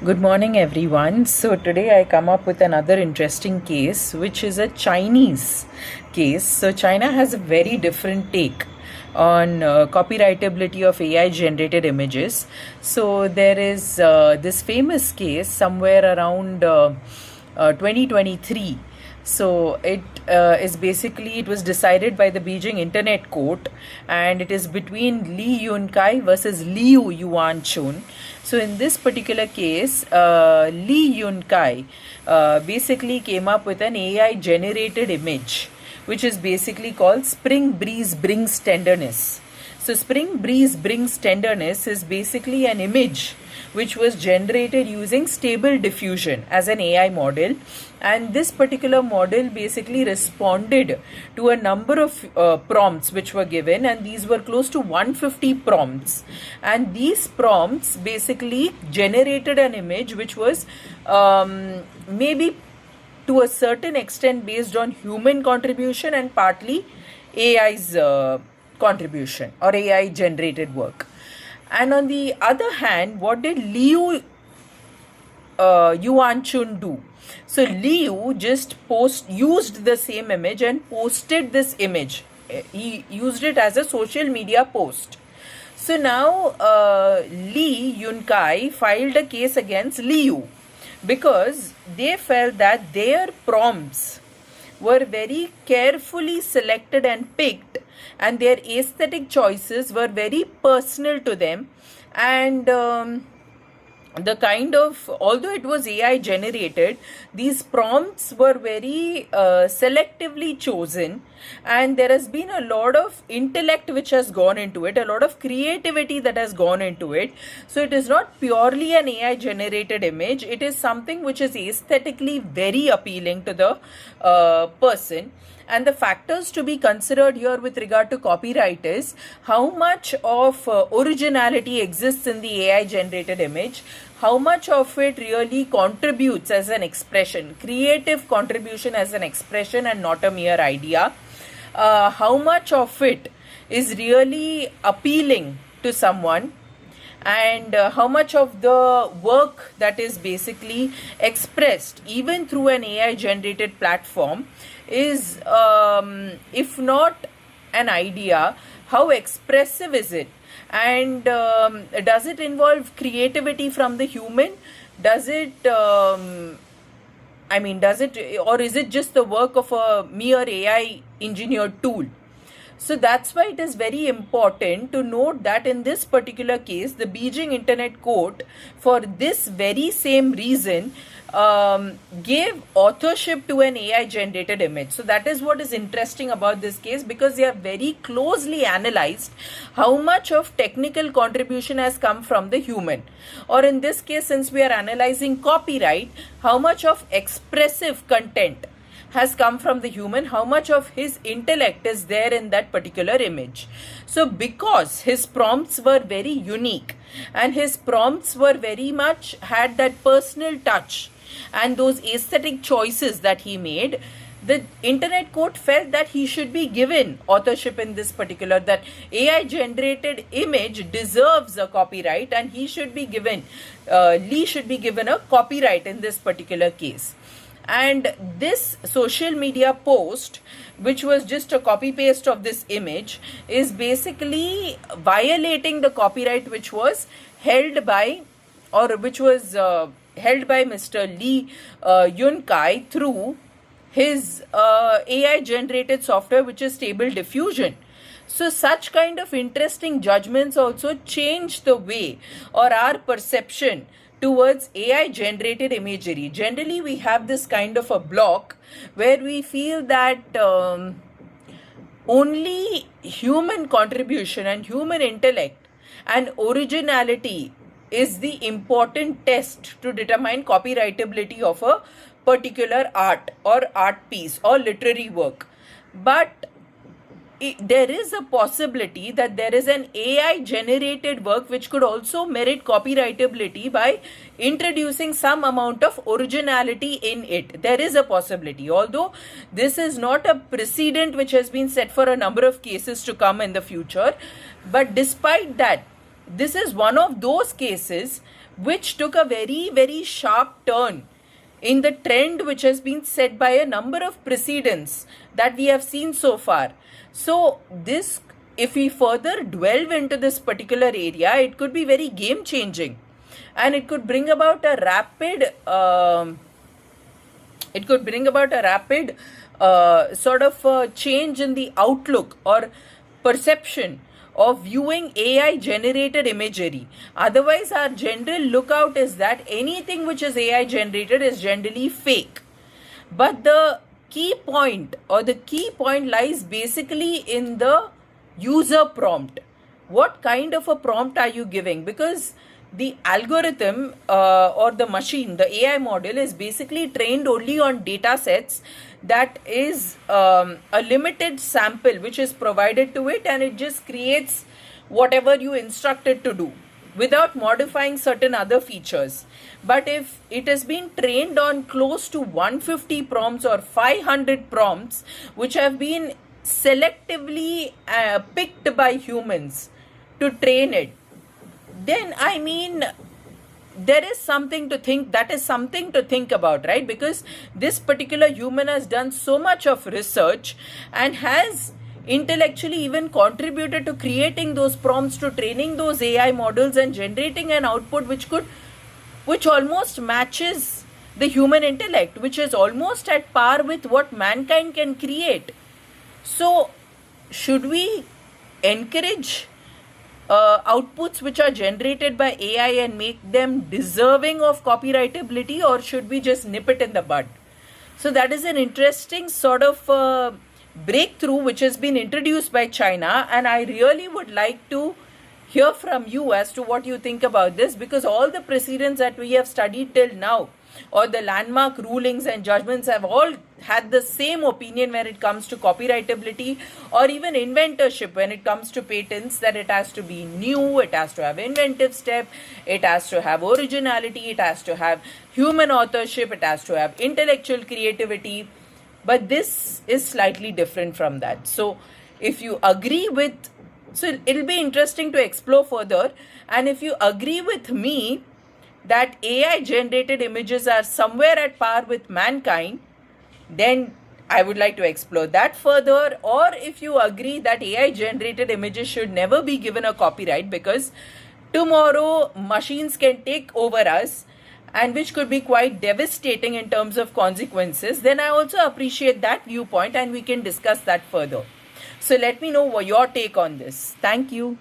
Good morning, everyone. So, today I come up with another interesting case, which is a Chinese case. So, China has a very different take on copyrightability of AI generated images. So, there is this famous case somewhere around 2023. So it was decided by the Beijing Internet Court, and it is between Li Yunkai versus Liu Yuanchun. So in this particular case, Li Yunkai basically came up with an AI generated image, which is basically called Spring Breeze Brings Tenderness. So Spring Breeze Brings Tenderness is basically an image which was generated using Stable Diffusion as an AI model, and this particular model basically responded to a number of prompts which were given, and these were close to 150 prompts, and these prompts basically generated an image which was maybe to a certain extent based on human contribution and partly AI's contribution or AI generated work. And on the other hand, what did Liu Yuanchun do? So Liu just used the same image and posted this image. He used it as a social media post. So now Li Yunkai filed a case against Liu because they felt that their prompts were very carefully selected and picked, and their aesthetic choices were very personal to them, and although it was AI generated, these prompts were very selectively chosen, and there has been a lot of intellect which has gone into it, a lot of creativity that has gone into it. So it is not purely an AI generated image, it is something which is aesthetically very appealing to the person. And the factors to be considered here with regard to copyright is how much of originality exists in the AI generated image, how much of it really contributes as an expression, creative contribution as an expression and not a mere idea, how much of it is really appealing to someone, and how much of the work that is basically expressed even through an AI generated platform is, if not an idea, how expressive is it, and does it involve creativity from the human? Does it or is it just the work of a mere AI engineered tool? So that's why it is very important to note that in this particular case, the Beijing Internet Court, for this very same reason, gave authorship to an AI generated image. So that is what is interesting about this case, because they have very closely analyzed how much of technical contribution has come from the human, or in this case, since we are analyzing copyright, how much of expressive content has come from the human, how much of his intellect is there in that particular image. So because his prompts were very unique and his prompts were very much had that personal touch and those aesthetic choices that he made, the Internet Court felt that he should be given authorship in this particular, that AI generated image deserves a copyright, and he should be given, Lee should be given a copyright in this particular case. And this social media post, which was just a copy paste of this image, is basically violating the copyright which was held by Mr. Li Yunkai through his AI generated software, which is Stable Diffusion. So such kind of interesting judgments also change the way or our perception towards AI generated imagery. Generally, we have this kind of a block where we feel that only human contribution and human intellect and originality is the important test to determine copyrightability of a particular art or art piece or literary work. But there is a possibility that there is an AI generated work which could also merit copyrightability by introducing some amount of originality in it. There is a possibility, although this is not a precedent which has been set for a number of cases to come in the future. But despite that, this is one of those cases which took a very, very sharp turn in the trend which has been set by a number of precedents that we have seen so far. So this, if we further delve into this particular area, it could be very game changing, and it could bring about a rapid sort of change in the outlook or perception of viewing AI generated imagery. Otherwise, our general lookout is that anything which is AI generated is generally fake. But the key point lies basically in the user prompt. What kind of a prompt are you giving? Because the algorithm or the machine, the AI model, is basically trained only on data sets that is a limited sample which is provided to it, and it just creates whatever you instruct it to do without modifying certain other features. But if it has been trained on close to 150 prompts or 500 prompts which have been selectively picked by humans to train it, then I mean there is something to think, that is something to think about, right? Because this particular human has done so much of research and has intellectually even contributed to creating those prompts, to training those AI models and generating an output which almost matches the human intellect, which is almost at par with what mankind can create. So should we encourage outputs which are generated by AI and make them deserving of copyrightability, or should we just nip it in the bud? So that is an interesting sort of breakthrough which has been introduced by China, and I really would like to hear from you as to what you think about this, because all the precedents that we have studied till now, or the landmark rulings and judgments, have all had the same opinion when it comes to copyrightability or even inventorship when it comes to patents, that it has to be new, it has to have inventive step, it has to have originality, it has to have human authorship, it has to have intellectual creativity. But this is slightly different from that. So if you agree with, so it'll be interesting to explore further, and if you agree with me that AI generated images are somewhere at par with mankind, then I would like to explore that further. Or if you agree that AI generated images should never be given a copyright because tomorrow machines can take over us, and which could be quite devastating in terms of consequences, then I also appreciate that viewpoint and we can discuss that further. So let me know what your take on this. Thank you.